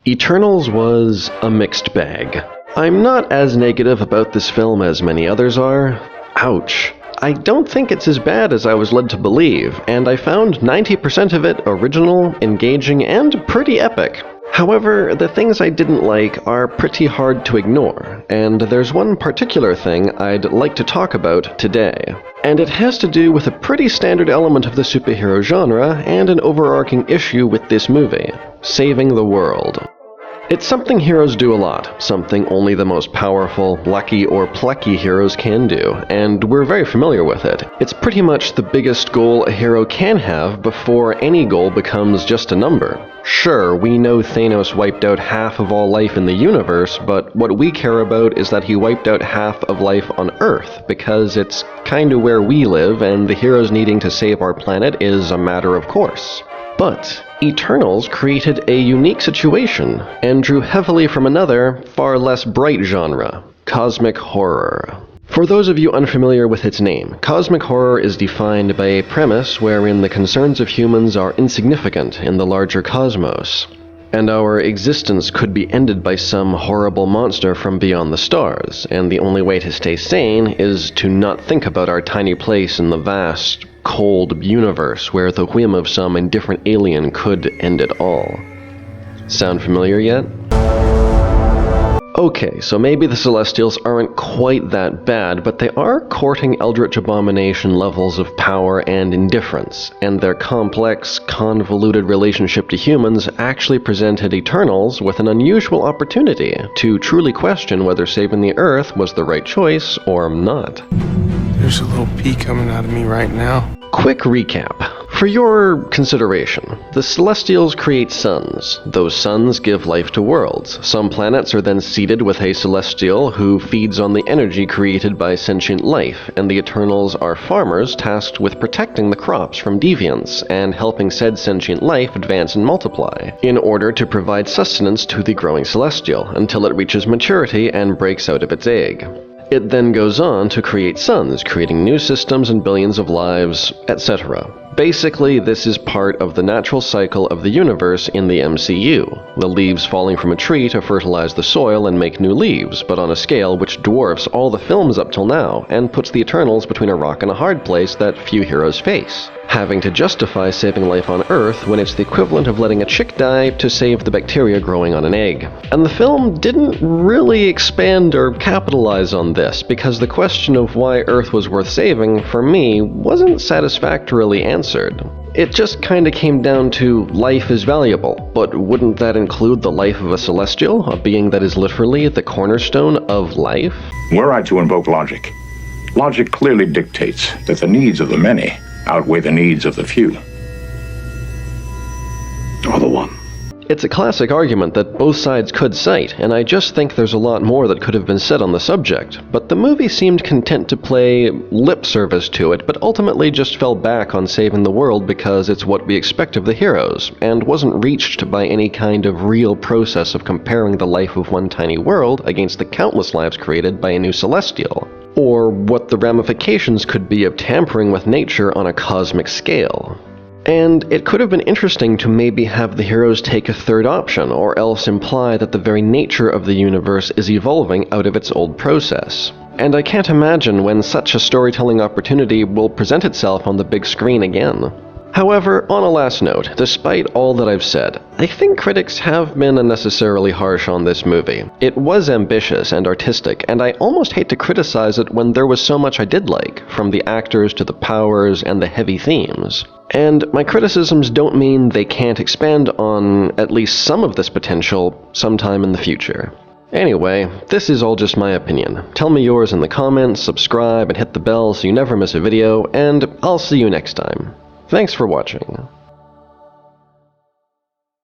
Eternals was a mixed bag. I'm not as negative about this film as many others are. Ouch. I don't think it's as bad as I was led to believe, and I found 90% of it original, engaging, and pretty epic. However, the things I didn't like are pretty hard to ignore, and there's one particular thing I'd like to talk about today. And it has to do with a pretty standard element of the superhero genre and an overarching issue with this movie: saving the world. It's something heroes do a lot, something only the most powerful, lucky, or plucky heroes can do, and we're very familiar with it. It's pretty much the biggest goal a hero can have before any goal becomes just a number. Sure, we know Thanos wiped out half of all life in the universe, but what we care about is that he wiped out half of life on Earth, because it's kinda where we live, and the heroes needing to save our planet is a matter of course. But Eternals created a unique situation, and drew heavily from another, far less bright genre: cosmic horror. For those of you unfamiliar with its name, cosmic horror is defined by a premise wherein the concerns of humans are insignificant in the larger cosmos, and our existence could be ended by some horrible monster from beyond the stars, and the only way to stay sane is to not think about our tiny place in the vast, cold universe where the whim of some indifferent alien could end it all. Sound familiar yet? Okay, so maybe the Celestials aren't quite that bad, but they are courting Eldritch Abomination levels of power and indifference, and their complex, convoluted relationship to humans actually presented Eternals with an unusual opportunity to truly question whether saving the Earth was the right choice or not. There's a little pee coming out of me right now. Quick recap. For your consideration, the Celestials create suns. Those suns give life to worlds. Some planets are then seeded with a Celestial who feeds on the energy created by sentient life, and the Eternals are farmers tasked with protecting the crops from deviants and helping said sentient life advance and multiply, in order to provide sustenance to the growing Celestial until it reaches maturity and breaks out of its egg. It then goes on to create suns, creating new systems and billions of lives, etc. Basically, this is part of the natural cycle of the universe in the MCU. The leaves falling from a tree to fertilize the soil and make new leaves, but on a scale which dwarfs all the films up till now, and puts the Eternals between a rock and a hard place that few heroes face, having to justify saving life on Earth when it's the equivalent of letting a chick die to save the bacteria growing on an egg. And the film didn't really expand or capitalize on this, because the question of why Earth was worth saving, for me, wasn't satisfactorily answered. It just kinda came down to life is valuable, but wouldn't that include the life of a Celestial, a being that is literally the cornerstone of life? Were I to invoke logic, logic clearly dictates that the needs of the many outweigh the needs of the few. Or the one. It's a classic argument that both sides could cite, and I just think there's a lot more that could have been said on the subject, but the movie seemed content to play lip service to it, but ultimately just fell back on saving the world because it's what we expect of the heroes, and wasn't reached by any kind of real process of comparing the life of one tiny world against the countless lives created by a new Celestial, or what the ramifications could be of tampering with nature on a cosmic scale. And it could have been interesting to maybe have the heroes take a third option, or else imply that the very nature of the universe is evolving out of its old process. And I can't imagine when such a storytelling opportunity will present itself on the big screen again. However, on a last note, despite all that I've said, I think critics have been unnecessarily harsh on this movie. It was ambitious and artistic, and I almost hate to criticize it when there was so much I did like, from the actors to the powers and the heavy themes. And my criticisms don't mean they can't expand on at least some of this potential sometime in the future. Anyway, this is all just my opinion. Tell me yours in the comments, subscribe, and hit the bell so you never miss a video, and I'll see you next time. Thanks for watching.